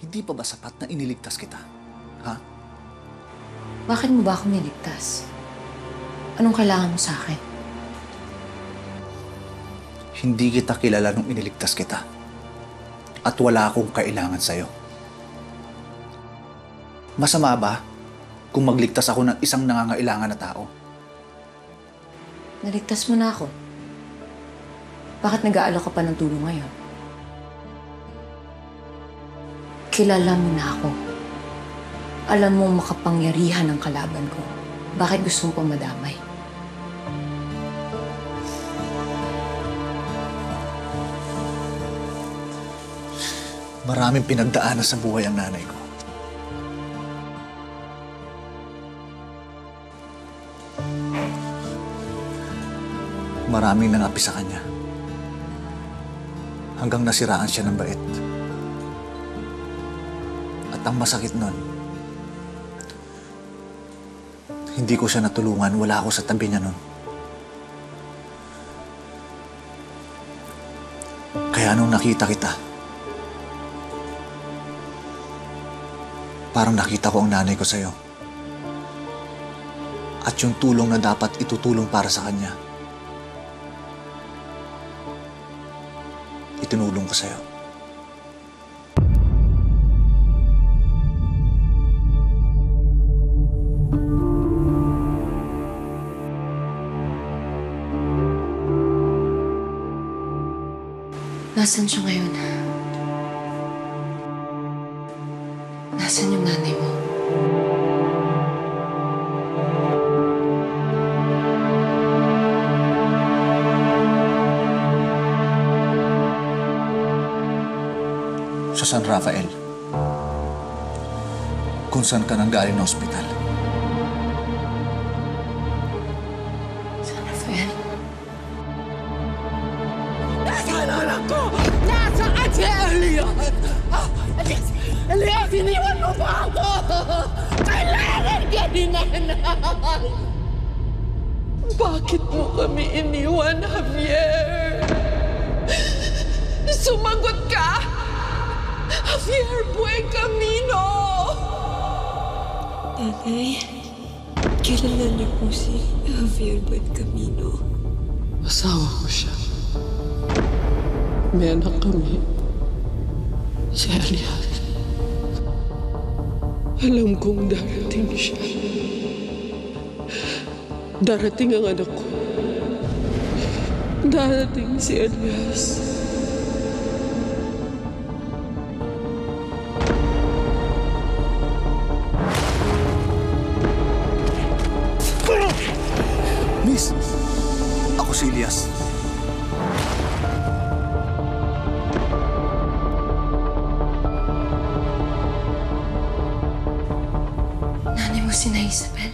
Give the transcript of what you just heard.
Hindi pa ba sapat na iniligtas kita? Ha? Bakit mo ba ako niligtas? Anong kailangan mo sa akin? Hindi kita kilala nung iniligtas kita. At wala akong kailangan sa'yo. Masama ba kung magligtas ako ng isang nangangailangan na tao? Naligtas mo na ako. Bakit nag-aalok ka pa ng tulong ngayon? Kilala mo na ako. Alam mo makapangyarihan ang kalaban ko. Bakit gusto mo pa madamay? Maraming pinagdaanan sa buhay ang nanay ko. Maraming nangapi sa kanya. Hanggang nasiraan siya ng bait. At ang masakit nun, hindi ko siya natulungan, wala ako sa tabi niya nun. Kaya nung nakita kita, parang nakita ko ang nanay ko sa'yo. At yung tulong na dapat itutulong para sa kanya, itinulong ko sa'yo. Nasaan siya ngayon? Nasaan yung nanay mo? Sa San Rafael, kung saan ka nang galing na ospital. San Rafael? Nasaan anak ko? Nasaan si Elias? Elias, iniwan mo ba ako? Kailangan ka ni nanay! Bakit mo kami iniwan, Javier? Sumagot ka! Javier Buen Camino! Nanay, kilala niyo po si Javier Buen Camino. Asawa ko siya. May anak kami. Si Elias. Alam kong darating siya. Darating ang anak ko. Darating si Elias. Miss, ako si Elias. Nanay mo si na Isabel?